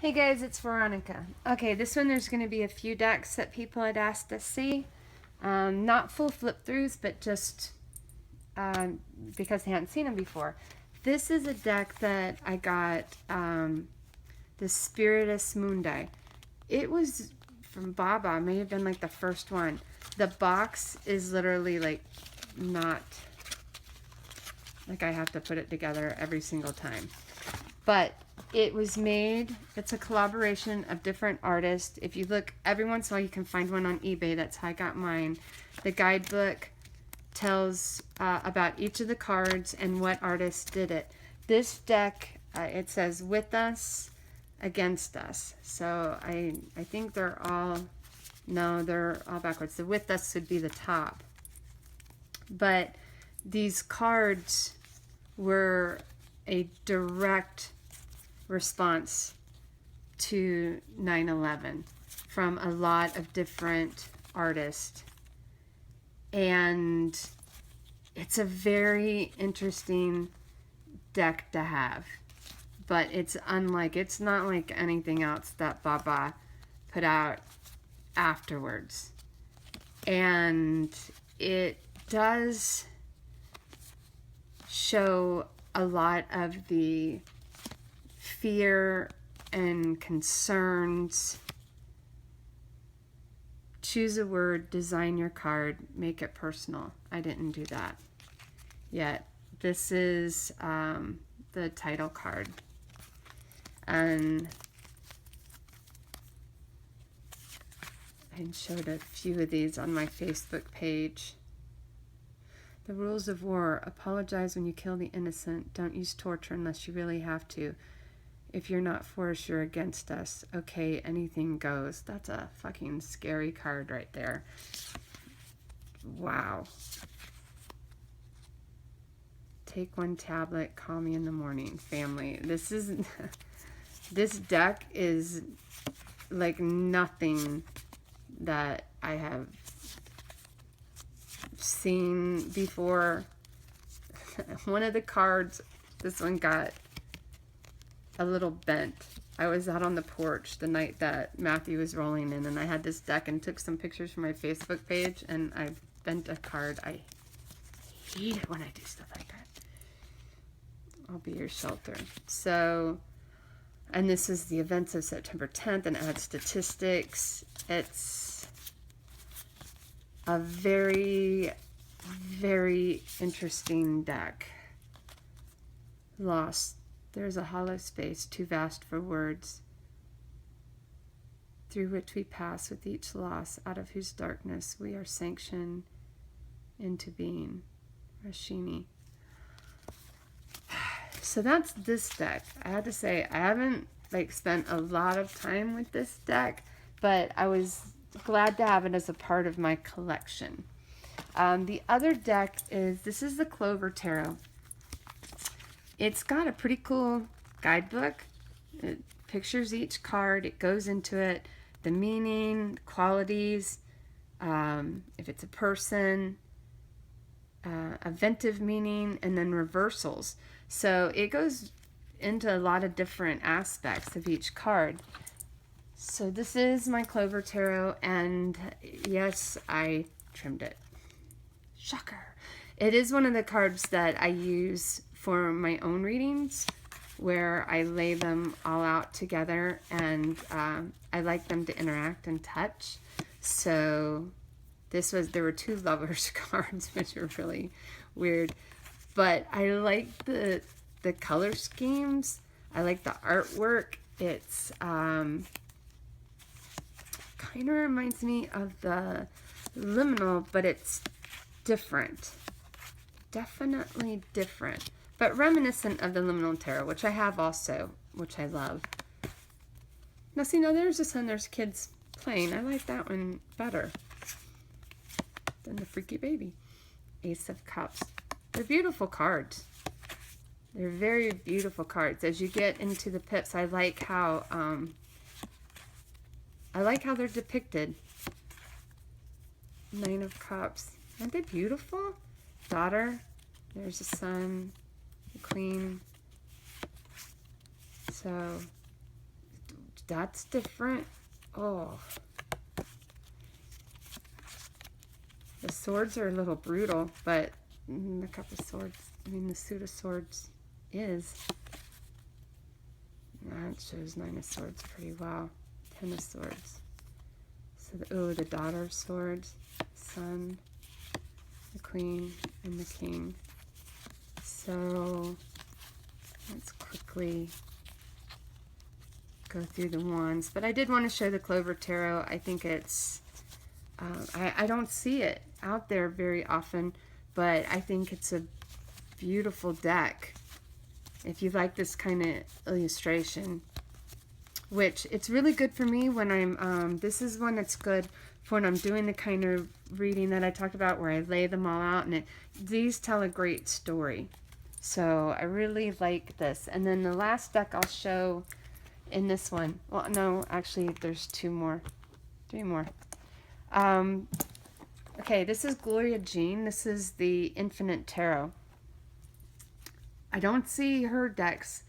Hey guys, it's Veronica. Okay, this one there's going to be a few decks that people had asked to see. Not full flip throughs, but just because they hadn't seen them before. This is a deck that I got, the Spiritus Mundi. It was from Baba, may have been like the first one. The box is literally like not, like I have to put it together every single time. But it was made, it's a collaboration of different artists. If you look, every once in a while you can find one on eBay. That's how I got mine. The guidebook tells about each of the cards and what artist did it. This deck, it says with us, against us. So I think they're all, no, they're all backwards. The with us would be the top. But these cards were a direct response to 9/11 from a lot of different artists, and it's a very interesting deck to have, but it's not like anything else that Baba put out afterwards, and it does show a lot of the fear and concerns. Choose a word, design your card, make it personal. I didn't do that yet. This is the title card, and I showed a few of these on my Facebook page. The rules of war: apologize when you kill the innocent. Don't use torture unless you really have to. If you're not for us, you're against us. Okay, anything goes. That's a fucking scary card right there. Wow. Take one tablet, call me in the morning. Family. This deck is like nothing that I have seen before. One of the cards, this one got a little bent. I was out on the porch the night that Matthew was rolling in, and I had this deck and took some pictures for my Facebook page, and I bent a card. I hate it when I do stuff like that. I'll be your shelter. So, and this is the events of September 10th, and it had statistics. It's a very, very interesting deck. Lost. There is a hollow space too vast for words, through which we pass with each loss, out of whose darkness we are sanctioned into being. Rashini. So that's this deck. I had to say, I haven't spent a lot of time with this deck, but I was glad to have it as a part of my collection. The other deck is, this is the Clover Tarot. It's got a pretty cool guidebook. It pictures each card. It goes into it, the meaning, qualities, if it's a person, eventive meaning, and then reversals. So it goes into a lot of different aspects of each card. So this is my Clover Tarot, and yes, I trimmed it. Shocker. It is one of the cards that I use for my own readings, where I lay them all out together, and I like them to interact and touch. So there were two lovers cards, which are really weird, but I like the color schemes. I like the artwork. It's kind of reminds me of the liminal, but it's different. Definitely different, but reminiscent of the liminal tarot, which I have also, which I love. Now see, now there's a son, there's kids playing. I like that one better than the freaky baby. Ace of Cups. They're beautiful cards. They're very beautiful cards. As you get into the pips, I like how they're depicted. Nine of Cups. Aren't they beautiful? Daughter. There's a son. The Queen. So that's different. Oh. The swords are a little brutal, but the Cup of Swords, I mean the Suit of Swords is. That shows 9 of Swords pretty well. 10 of Swords. So, the Daughter of Swords, Sun, the Queen, and the King. So, let's quickly go through the wands. But I did want to show the Clover Tarot. I think it's, I don't see it out there very often, but I think it's a beautiful deck. If you like this kind of illustration, which it's really good for me when I'm, this is one that's good for when I'm doing the kind of reading that I talked about where I lay them all out, and these tell a great story. So I really like this. And then the last deck I'll show in this one, well, no, actually there's 3 more. Okay, this is Gloria Jean. This is the Infinite Tarot. I don't see her decks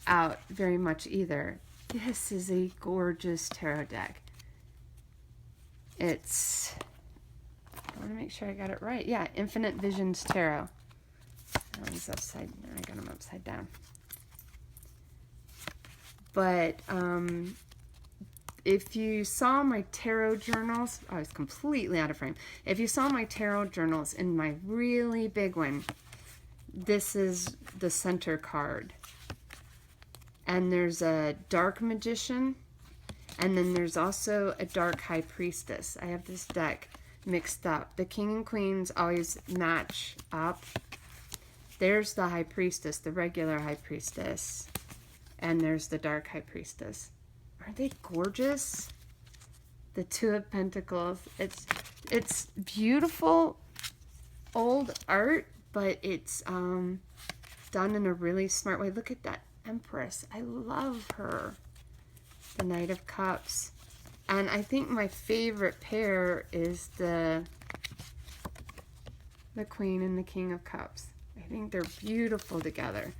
out very much either. This is a gorgeous tarot deck. It's, I want to make sure I got it right. Yeah, Infinite Visions Tarot. That one's upside, I got them upside down. But if you saw my tarot journals, I was completely out of frame. If you saw my tarot journals in my really big one, this is the center card. And there's a Dark Magician, and then there's also a Dark High Priestess. I have this deck mixed up. The King and Queens always match up. There's the High Priestess, the regular High Priestess, and there's the Dark High Priestess. Aren't they gorgeous? The Two of Pentacles. It's beautiful old art, but it's done in a really smart way. Look at that Empress. I love her. The Knight of Cups. And I think my favorite pair is the Queen and the King of Cups. I think they're beautiful together.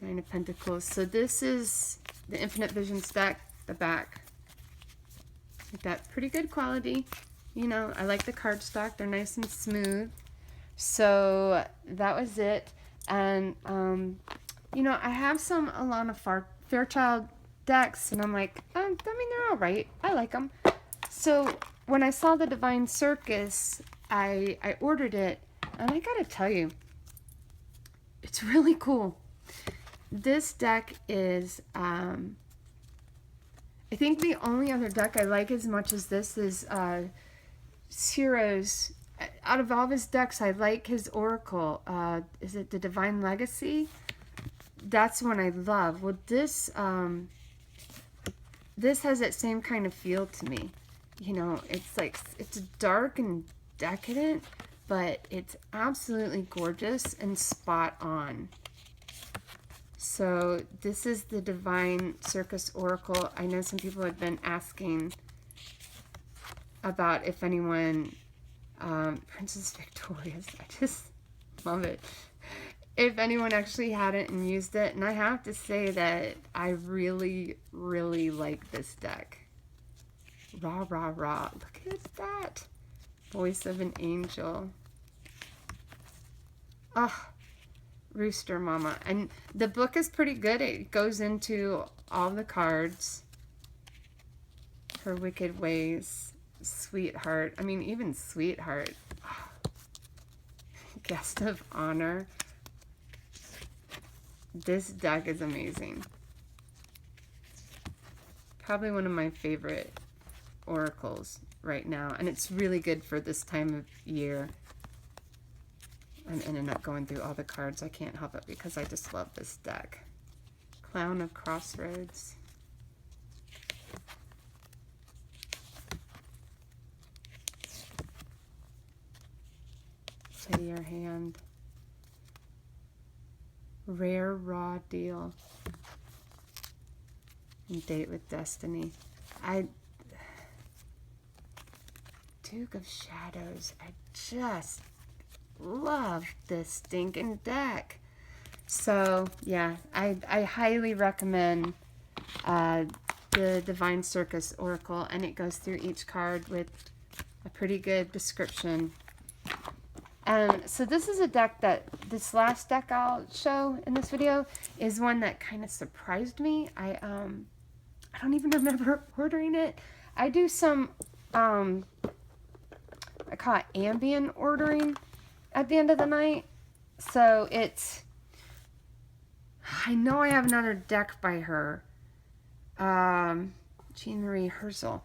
Nine of Pentacles. So this is the Infinite Visions deck, the back. Like that, pretty good quality. You know, I like the cardstock. They're nice and smooth. So that was it. And you know, I have some Alana Fairchild decks, and I'm like, I mean, they're all right. I like them. So when I saw the Divine Circus, I ordered it, and I gotta tell you, it's really cool. This deck is, I think the only other deck I like as much as this is Ciro's. Out of all of his decks, I like his Oracle. Is it the Divine Legacy? That's one I love. Well, this has that same kind of feel to me. You know, it's like, it's dark and decadent, but it's absolutely gorgeous and spot on. So this is the Divine Circus Oracle. I know some people have been asking about if anyone, Princess Victoria's, I just love it. If anyone actually had it and used it. And I have to say that I really, really like this deck. Rah, rah, rah. Look at that. Voice of an Angel. Ah, Rooster Mama. And the book is pretty good. It goes into all the cards. Her Wicked Ways. Sweetheart. I mean, even Sweetheart. Oh. Guest of Honor. This deck is amazing. Probably one of my favorite oracles right now. And it's really good for this time of year. I'm in and up going through all the cards. I can't help it because I just love this deck. Clown of Crossroads. Play your hand. Rare Raw Deal. And Date with Destiny. Duke of Shadows. I just love this stinking deck. So yeah, I highly recommend the Divine Circus Oracle, and it goes through each card with a pretty good description. So this is a deck this last deck I'll show in this video is one that kind of surprised me. I don't even remember ordering it. I do some, I call it ambient ordering at the end of the night. So I know I have another deck by her, Jean Marie Herzl.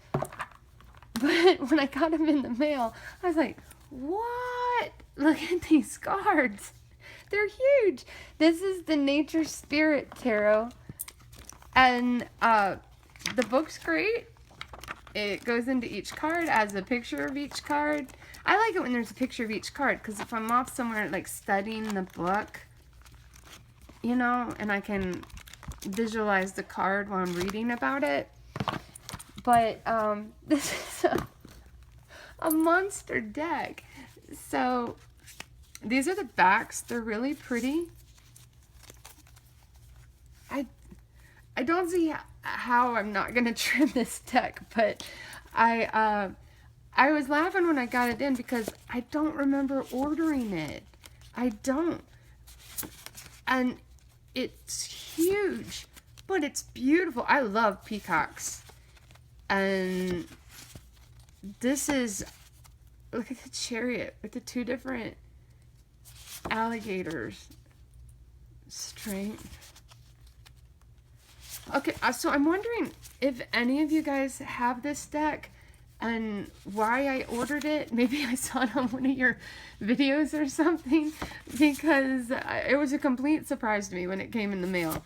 But when I got them in the mail, I was like, what? Look at these cards. They're huge. This is the Nature Spirit Tarot. And the book's great. It goes into each card as a picture of each card. I like it when there's a picture of each card, because if I'm off somewhere like studying the book, you know, and I can visualize the card while I'm reading about it. But this is a monster deck. So these are the backs. They're really pretty. I don't see how I'm not gonna trim this deck, but I was laughing when I got it in because I don't remember ordering it. I don't. And it's huge, but it's beautiful. I love peacocks. And this is, look at the chariot with the two different alligators. Strength. Okay, so I'm wondering if any of you guys have this deck and why I ordered it. Maybe I saw it on one of your videos or something, because it was a complete surprise to me when it came in the mail.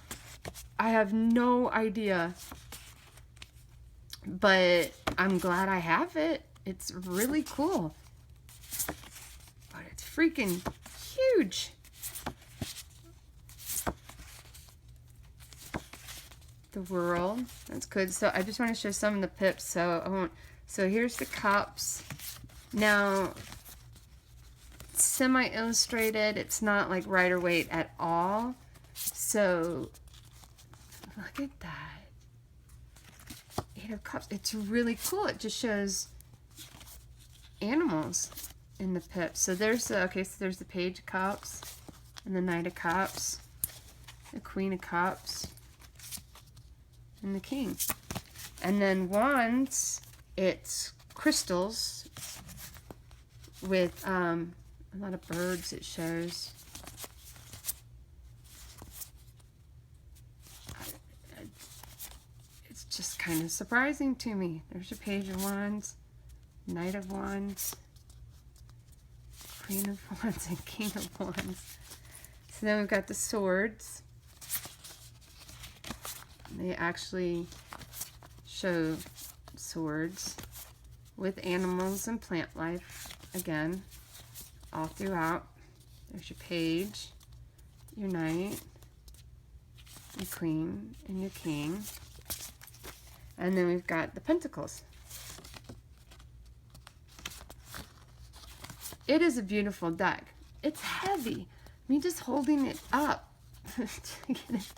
I have no idea, but I'm glad I have it. It's really cool, but it's freaking huge. The world, that's good. So I just want to show some of the pips, so I won't. So here's the cups. Now, semi-illustrated. It's not like Rider Waite at all. So look at that. 8 of Cups. It's really cool. It just shows animals in the pips. So there's the, okay, so there's the Page of Cups and the Knight of Cups, the Queen of Cups, and the King. And then Wands, it's crystals with a lot of birds it shows. It's just kind of surprising to me. There's a Page of Wands, Knight of Wands, Queen of Wands, and King of Wands. So then we've got the swords. They actually show swords with animals and plant life again all throughout. There's your page, your knight, your queen, and your king. And then we've got the pentacles. It is a beautiful deck. It's heavy. Me just holding it up to get it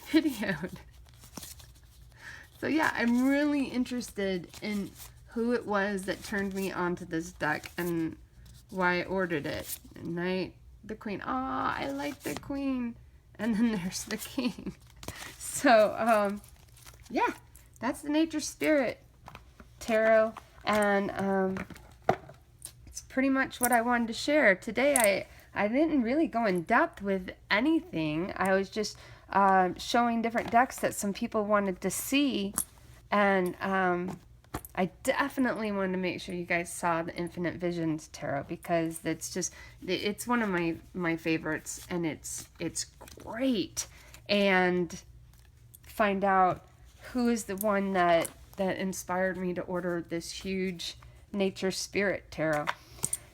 videoed. So yeah, I'm really interested in who it was that turned me onto this deck and why I ordered it. Knight, the Queen. Ah, I like the Queen. And then there's the King. So yeah, that's the Nature Spirit Tarot, and it's pretty much what I wanted to share today. I didn't really go in depth with anything. I was just showing different decks that some people wanted to see, and I definitely wanted to make sure you guys saw the Infinite Visions Tarot, because it's one of my favorites, and it's great. And find out who is the one that inspired me to order this huge Nature Spirit Tarot.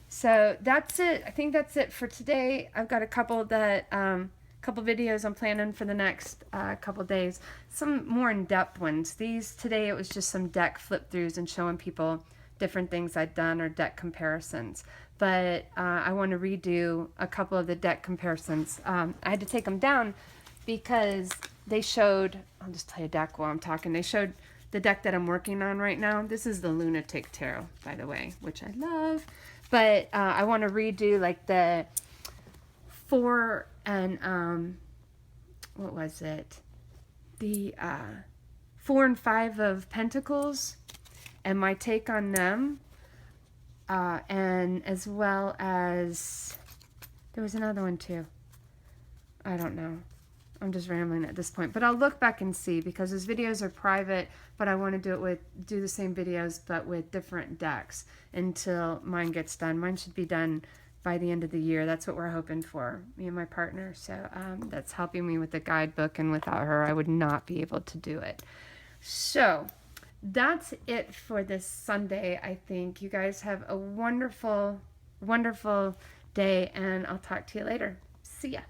So that's it. I think that's it for today. I've got a couple videos I'm planning for the next couple days. Some more in-depth ones. Today it was just some deck flip-throughs and showing people different things I'd done or deck comparisons. But I want to redo a couple of the deck comparisons. I had to take them down because they showed I'll just tell you a deck while I'm talking. They showed the deck that I'm working on right now. This is the Lunatic Tarot, by the way, which I love. But I want to redo like the 4 and what was it? The 4 and 5 of Pentacles and my take on them. And as well as there was another one too. I don't know. I'm just rambling at this point, but I'll look back and see because his videos are private, but I want to do the same videos, but with different decks until mine gets done. Mine should be done by the end of the year. That's what we're hoping for, me and my partner. So that's helping me with the guidebook, and without her, I would not be able to do it. So that's it for this Sunday. I think you guys have a wonderful, wonderful day, and I'll talk to you later. See ya.